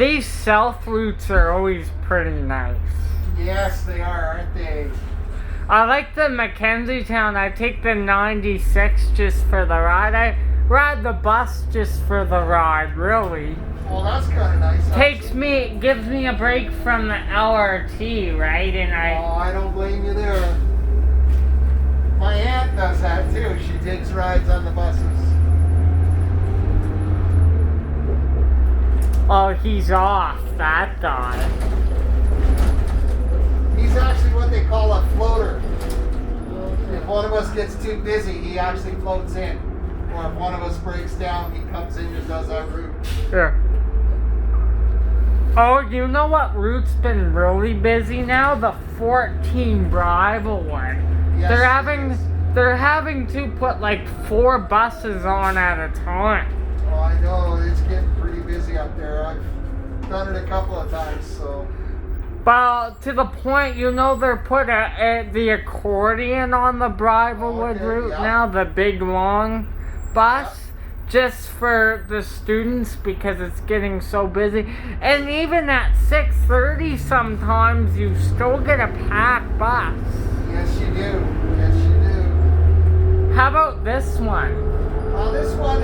These self routes are always pretty nice. Yes, they are, aren't they? I like the Mackenzie Town. I take the 96 just for the ride. I ride the bus just for the ride, really. Well, that's kind of nice. Gives me a break from the LRT, right? And Oh, I don't blame you there. My aunt does that too. She takes rides on the buses. Oh, he's off, that guy. He's actually what they call a floater. If one of us gets too busy, he actually floats in. Or if one of us breaks down, he comes in and does that route. Yeah. Oh, you know what route's been really busy now? The 14 Bridal one. Yes, They're having to put like 4 buses on at a time. Oh, I know, it's getting pretty busy up there. I've done it a couple of times, so. Well, to the point, they're put the accordion on the Bridalwood route now, the big long bus, just for the students because it's getting so busy. And even at 6:30 sometimes you still get a packed bus. Yes, you do. Yes, you do. How about this one? This one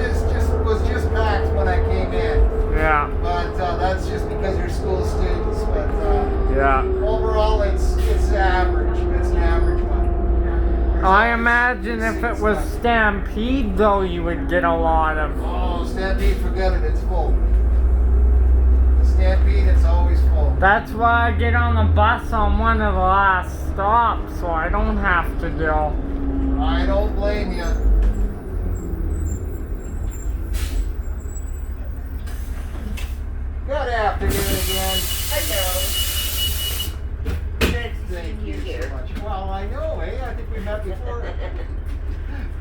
was just packed when I came in. Yeah. But that's just because you're school students. But yeah. Overall, it's average. It's an average one. I imagine if it was Stampede, though, you would get a lot of. Oh, Stampede, forget it. It's full. Stampede, it's always full. That's why I get on the bus on one of the last stops, so I don't have to go. I don't blame you. Good afternoon again. Hello. Thank you so much. Well, I know, eh? I think we met before.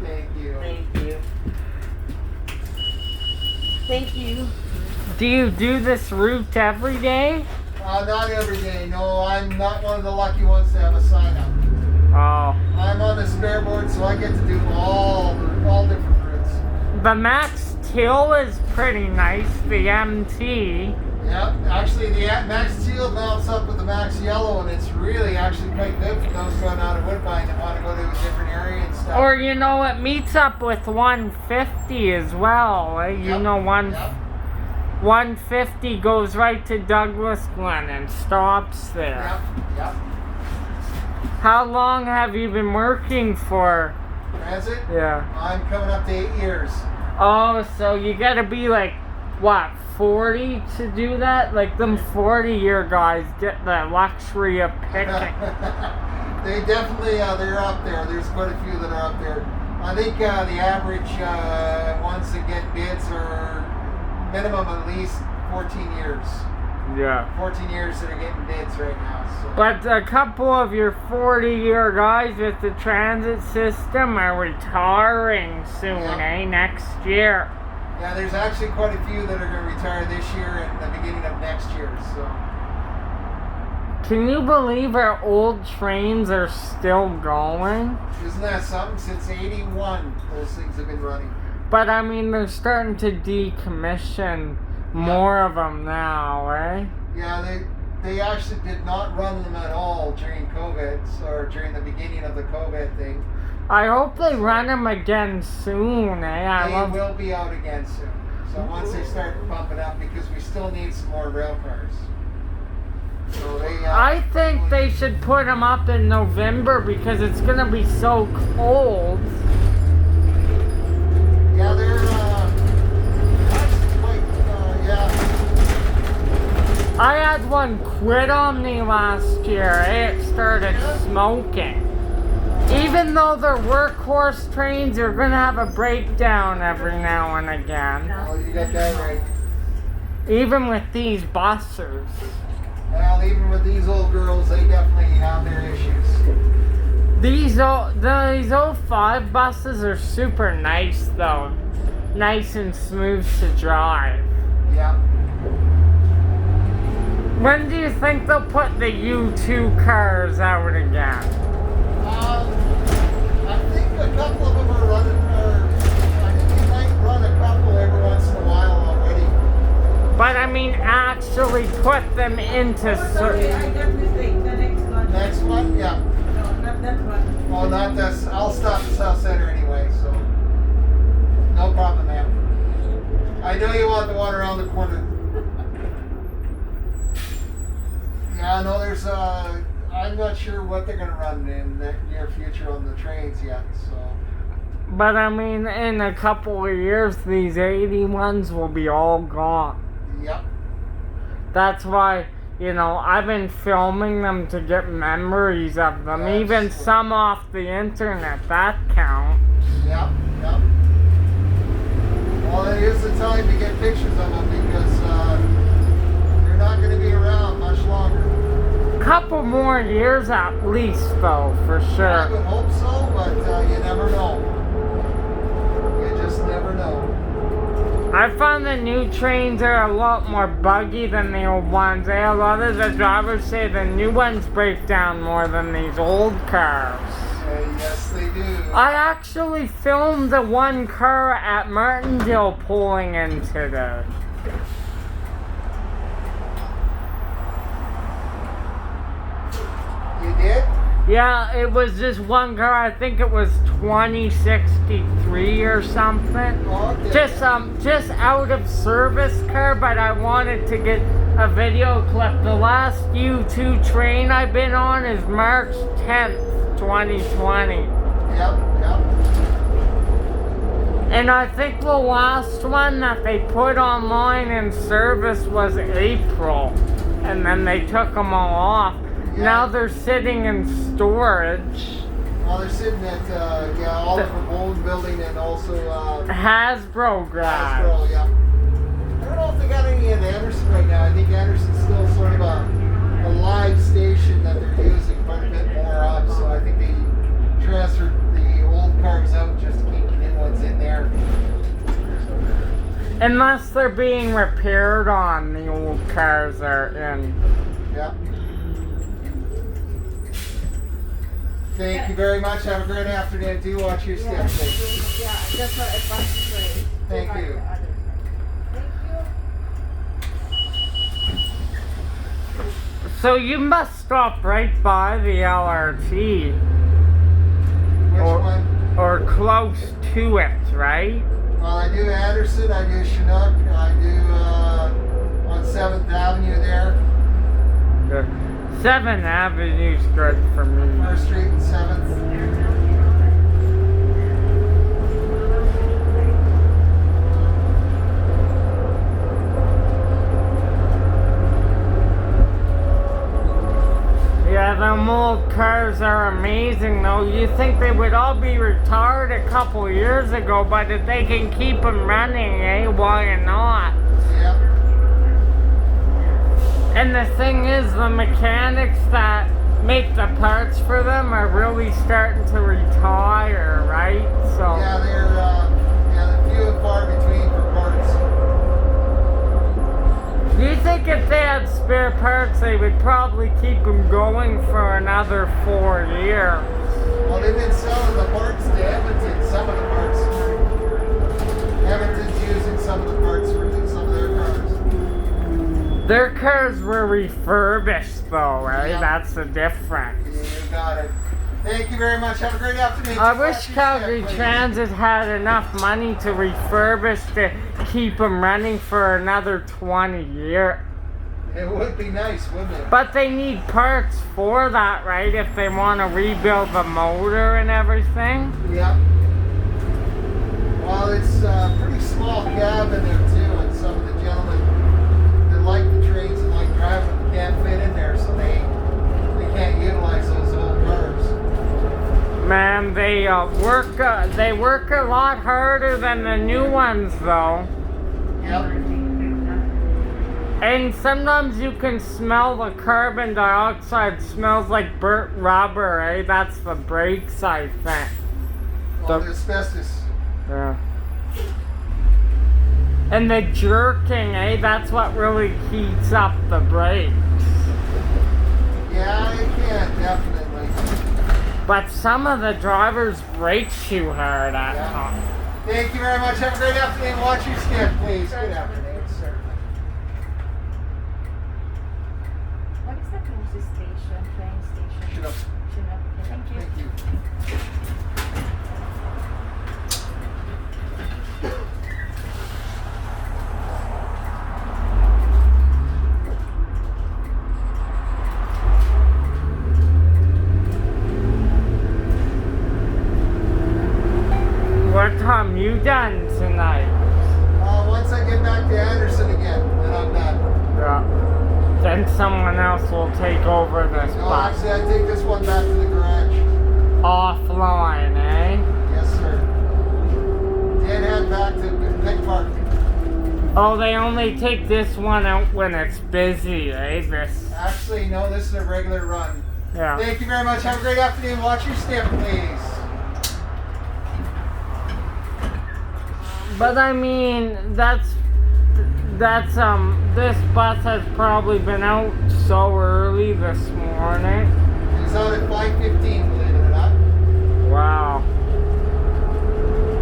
Thank you. Thank you. Thank you. Do you do this route every day? Not every day. No, I'm not one of the lucky ones to have a sign up. Oh. I'm on the spare board, so I get to do all different routes. The Max Teal is pretty nice, the MT. Yep, actually the Max Teal mounts up with the Max Yellow, and it's really actually quite good for those going out of Woodbine that want to go to a different area and stuff. Or, it meets up with 150 as well. 150 goes right to Douglas Glen and stops there. Yep. How long have you been working for? Transit? Yeah. I'm coming up to 8 years. Oh, so you gotta be like, what, 40 to do that? Like them 40-year guys get the luxury of picking. They definitely, they're up there. There's quite a few that are up there. I think the average ones that get bids are minimum at least 14 years. Yeah. 14 years that are getting bids right now. So. But a couple of your 40-year guys with the transit system are retiring soon, next year. Yeah, there's actually quite a few that are going to retire this year and the beginning of next year. So. Can you believe our old trains are still going? Isn't that something? Since 81, those things have been running. But I mean, they're starting to decommission more of them now, eh? Yeah, they actually did not run them at all during COVID, or during the beginning of the COVID thing. I hope they run them again soon, eh? They will be out again soon. So once they start pumping up, because we still need some more rail cars. So I think they should put them up in November because it's going to be so cold. Yeah, they're actually quite, I had one quit on me last year. It started smoking. Even though they're workhorse trains, you're going to have a breakdown every now and again. Oh, you got that right. Even with these buses. Well, even with these old girls, they definitely have their issues. These 05 buses are super nice, though. Nice and smooth to drive. Yeah. When do you think they'll put the U2 cars out again? I think a couple of them are running, I think they might run a couple every once in a while already. But but I mean actually put them into Sorry, I got mistake. The next one. Next one? Yeah. No, not that one. Well, not this. I'll stop at South Center anyway, so no problem, ma'am. I know you want the one around the corner. Yeah, no, there's I'm not sure what they're gonna run in the near future on the trains yet, so. But I mean, in a couple of years, these 81s will be all gone. Yep. That's why, you know, I've been filming them to get memories of them. That's Even cool. some off the internet, that counts. Yep. Yep. Well, it is the time to get pictures of them because they're not going to be around much longer. Couple more years at least, though, for I sure. would hope so, but you never know. You just never know. I found the new trains are a lot more buggy than the old ones. A lot of the drivers say the new ones break down more than these old cars. Yes, they do. I actually filmed the one car at Martindale pulling in today. You did? Yeah, it was just one car. I think it was 2063 or something. Okay. Just out of service car, but I wanted to get a video clip. The last U2 train I've been on is March 10th, 2020. Yep, yep. And I think the last one that they put online in service was April. And then they took them all off. Yeah. Now they're sitting in storage. Well, they're sitting at Oliver Bowles building and also Hasbro grad. Hasbro, yeah. I don't know if they got any in Anderson right now. I think Anderson's still sort of a live station that they're using quite a bit more of. So I think they transferred the old cars out just to keep the new ones in there. Unless they're being repaired on, the old cars are in. Yeah. Thank you very much. Have a great afternoon. Do watch your step, please. Yeah, that's what I passed away. Thank you. So you must stop right by the LRT. Which Or- one? Or close to it, right? Well, I do Anderson, I do Chinook, I do on 7th Avenue there, The 7th Avenue's good for me. First Street and 7th. Yeah, them old cars are amazing though. You think they would all be retired a couple years ago, but if they can keep them running, why not? Yep. And the thing is, the mechanics that make the parts for them are really starting to retire, right? So Yeah, they're few and far between for parts. do you think if they had spare parts, they would probably keep them going for another 4 years? Well, they've been selling the parts to Edmonton, some of the parts. Edmonton's using some of the parts for some of their cars. Their cars were refurbished though, right? Yeah. That's the difference. You got it. Thank you very much. Have a great afternoon. I Do wish watch your Calgary step, please. Transit had enough money to refurbish to keep them running for another 20 years. It would be nice, wouldn't it? But they need parts for that, right? If they want to rebuild the motor and everything. Yep. Well, it's a pretty small cabin there too, and some of the gentlemen that like the trains and like driving them can't fit in there, so they can't utilize those old cars. Man, they work a lot harder than the new ones though. Yep. And sometimes you can smell the carbon dioxide smells like burnt rubber, eh? That's the brakes, I think. Well, the asbestos. Yeah. And the jerking, eh? That's what really heats up the brakes. Yeah, it can, definitely. But some of the drivers brake too hard at Yeah. times. Thank you very much. Have a great afternoon. Watch your step, please. Good afternoon, sir. Where's the station? Train station. Chinook. Chinook. Thank you. Thank you. What time you done tonight? Once I get back to Anderson again, then I'm done. Yeah. Then someone else will take over this No, bus. actually, I take this one back to the garage. Offline, eh? Yes, sir. Then head back to Nick Park. Oh, they only take this one out when it's busy, eh? This. Actually, no, this is a regular run. Yeah. Thank you very much. Have a great afternoon. Watch your step, please. But I mean, that's this bus has probably been out so early this morning. It's out at 5:15, believe it or not. Wow.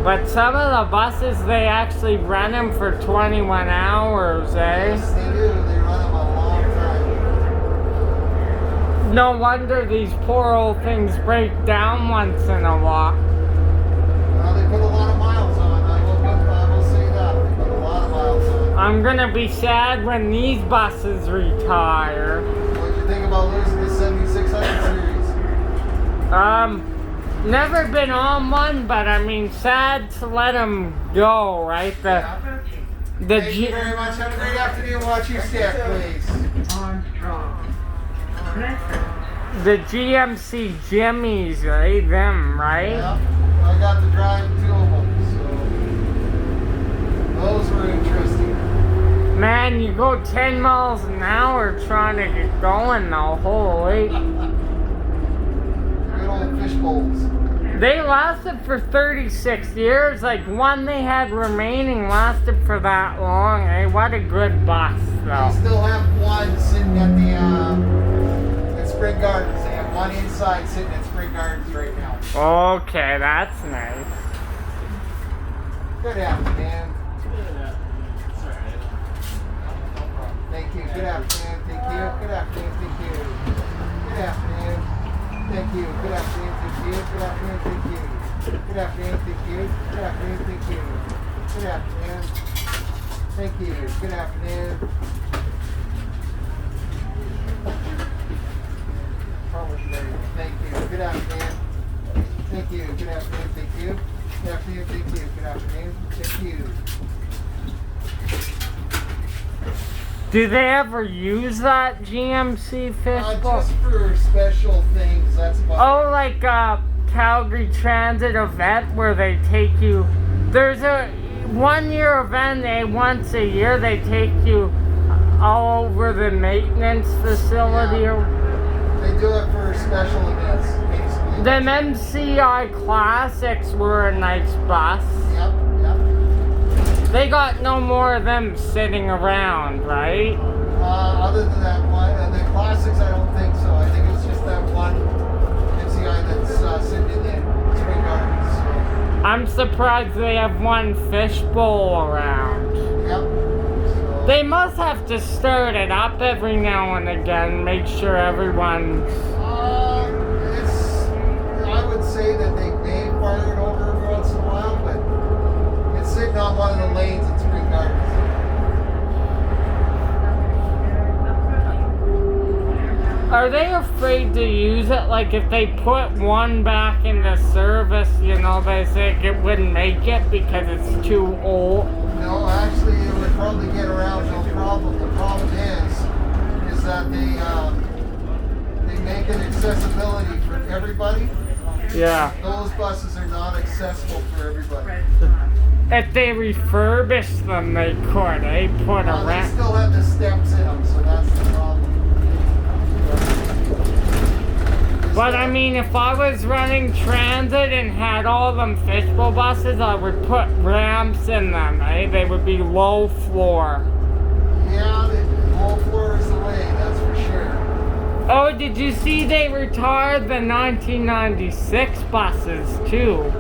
But some of the buses, they actually run them for 21 hours, eh? Yes, they do. They run them a long time. No wonder these poor old things break down once in a while. Well, they put a lot of miles on. I will say that. They put a lot of miles on. I'm gonna be sad when these buses retire. What'd you think about losing the 7600 series? Never been on one, but I mean, sad to let them go, right? The Thank you very much. Have a great afternoon. Watch your step, please. the GMC Jimmies, eh? Them, right? Yeah, I got to drive 2 of them, so those were interesting. Man, you go 10 miles an hour trying to get going though, holy. Good old fish bowls. They lasted for 36 years, like one they had remaining lasted for that long, eh? What a good bus They though. still have one sitting at the at Spring Gardens. They have one inside sitting at Spring Gardens right now. Okay, that's nice. Good afternoon. Thank you. Good afternoon. Thank you. Good afternoon. Thank you. Good afternoon. Thank you. Good afternoon. Thank you. Good afternoon. Thank you. Good afternoon. Thank you. Good afternoon. Thank you. Good afternoon. Thank you. Good afternoon. Probably later. Thank you. Good afternoon. Thank you. Good afternoon. Thank you. Good afternoon. Thank you. Good afternoon. Thank you. Do they ever use that GMC fishbowl? Just for special things. That's about Oh, like a Calgary Transit event where they take you. There's a 1-year event. Once a year they take you all over the maintenance facility. Yeah. They do it for special events, basically. Them MCI Classics were a nice bus. Yep, yep. They got no more of them sitting around, right? Other than that one, and the classics, I don't think so. I think it's just that one MCI that's sitting in the Spring Gardens. So. I'm surprised they have one fishbowl around. Yep. So, They must have to stir it up every now and again, make sure everyone's... I would say that they may fire it over every once in a while, but it's sitting on one of the lanes at Spring Gardens. Are they afraid to use it? Like if they put one back into service, you know, they think it wouldn't make it because it's too old? No, actually, it would probably get around no problem. The problem is that they make it accessibility for everybody. Yeah. Those buses are not accessible for everybody. If they refurbish them, they could, eh? Put a They ramp. still have the steps in them, so that's the problem. But I mean, if I was running transit and had all them fishbowl buses, I would put ramps in them, eh? They would be low floor. Yeah, the low floor is the way, that's for sure. Oh, did you see they retired the 1996 buses too?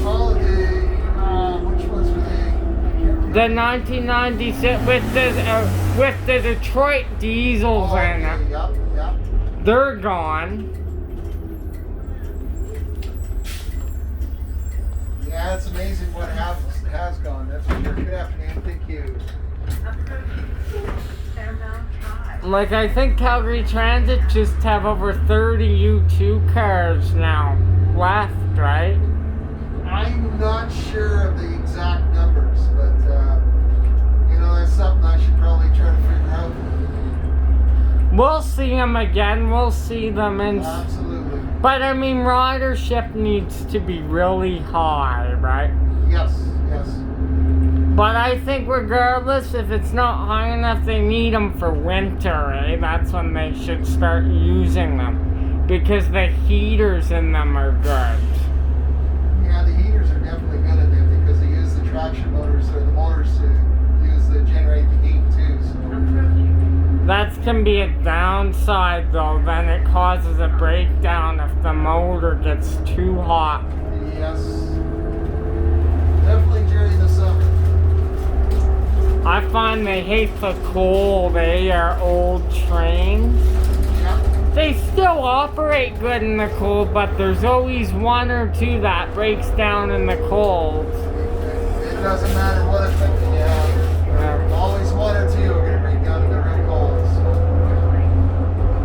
Oh, which ones were they? The 1996 with the Detroit diesels Oh, in okay, it. yep. They're gone. Yeah, it's amazing what has gone. That's for sure. Good afternoon. Thank you. Like, I think Calgary Transit just have over 30 U2 cars now left, right? I'm not sure of the exact numbers, but that's something I should probably try to figure out. We'll see them again. We'll see them in. Absolutely. But I mean, ridership needs to be really high, right? Yes. But I think regardless, if it's not high enough, they need them for winter, eh? That's when they should start using them. Because the heaters in them are good. Yeah, the heaters are definitely good at them because they use the traction motors or the motors to generate the heat too. So. That can be a downside though, then it causes a breakdown if the motor gets too hot. Yes. Definitely during the summer. I find they hate the cold, they are old trains. Yep. They still operate good in the cold, but there's always one or two that breaks down in the cold. It doesn't matter what equipment you have. Always one or two are going to break down in the real cold. So.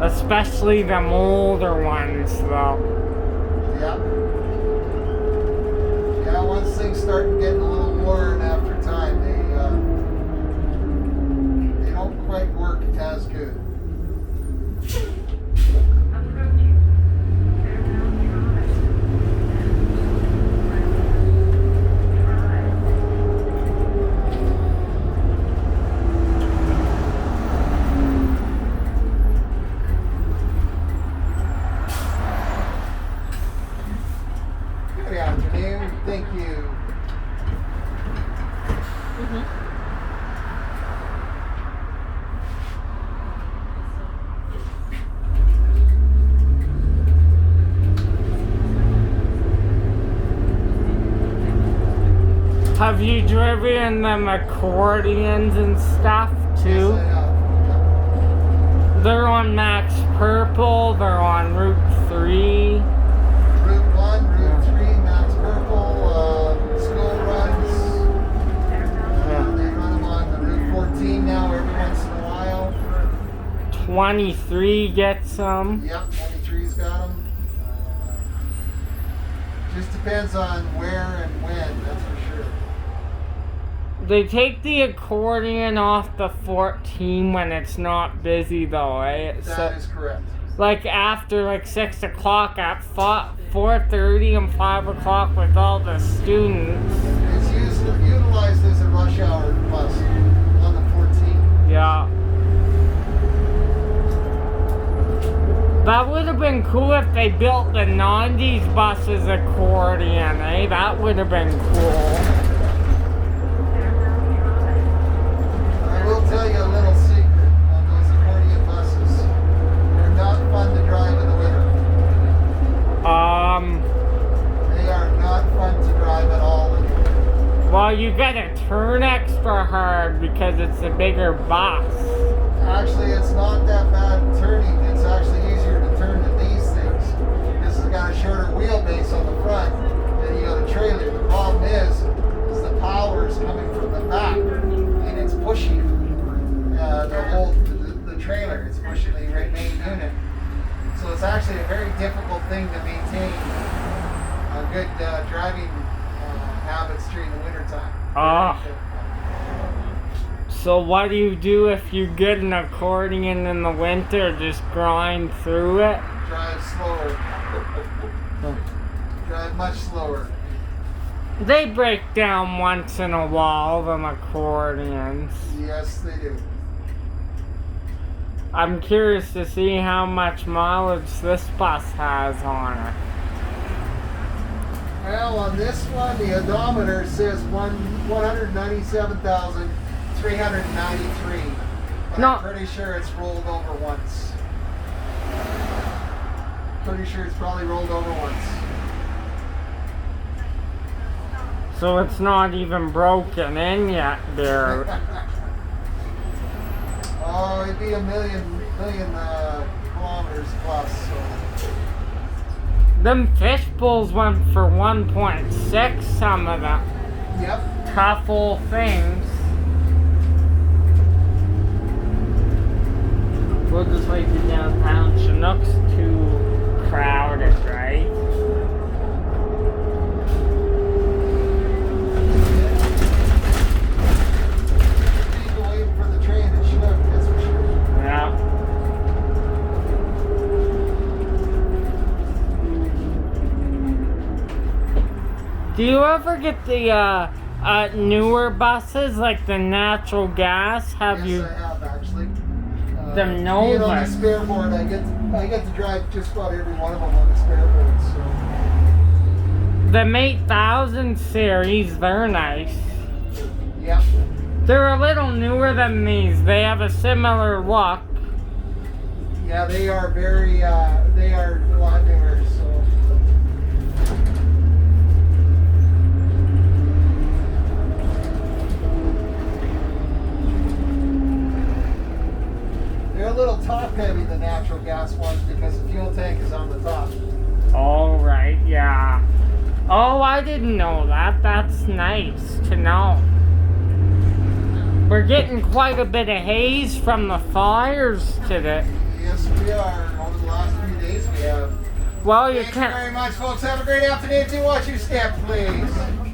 Especially them older ones, though. Yep. Yeah, once things start getting a little worn after time, they don't quite work as good. Good afternoon. Thank you. Have you driven them accordions and stuff too? Yes, I have. They're on Max Purple, they're on Route 3. Route 1, Route 3, Max Purple, school runs. They run them on the Route 14 now every once in a while. 23 gets them. Yep, 23's got them. Just depends on where and when, that's for sure. They take the accordion off the 14 when it's not busy though, eh? That is correct. Like after like 6 o'clock at 4:30 and 5 o'clock with all the students. It's utilized as a rush hour bus on the 14. Yeah. That would have been cool if they built the 90s buses accordion, eh? That would have been cool. I will tell you a little secret on those accordion buses. They're not fun to drive in the winter. They are not fun to drive at all in the winter. Well, you gotta turn extra hard because it's a bigger bus. Actually, it's not that bad turning. It's actually easier to turn than these things. This has got a shorter wheelbase on the front, and you got a trailer. The problem is the power is coming from the back, and it's pushing the trailer. It's pushing the main unit. So it's actually a very difficult thing to maintain good driving habits during the wintertime. So what do you do if you get an accordion in the winter? Just grind through it? Drive slower. Drive much slower. They break down once in a while, them accordions. Yes, they do. I'm curious to see how much mileage this bus has on it. Well, on this one, the odometer says 197,393. But No. I'm pretty sure it's rolled over once. Pretty sure it's probably rolled over once. So it's not even broken in yet there. Oh, it'd be a million kilometers plus. So. Them fish bowls went for 1.6, some of them. Yep. Tough old things. We'll just like the downtown. Chinook's too crowded, right? People waiting for the train at Chinook, that's for sure. Yeah. Do you ever get the newer buses, like the natural gas? Have Yes, you? I have actually. The Being on Nova. the spare board, I get to drive just about every one of them on the spare board. So. The 8000 series, they're nice. Yep. They're a little newer than these. They have a similar look. Yeah, they are very. They are a lot newer. So. They're a little top heavy, the natural gas ones, because the fuel tank is on the top. All right, yeah. Oh, I didn't know that. That's nice to know. We're getting quite a bit of haze from the fires today. Yes, we are. Over the last few days, we have. Well, you Thank you can't. very much, folks. Have a great afternoon. Do watch your step, please.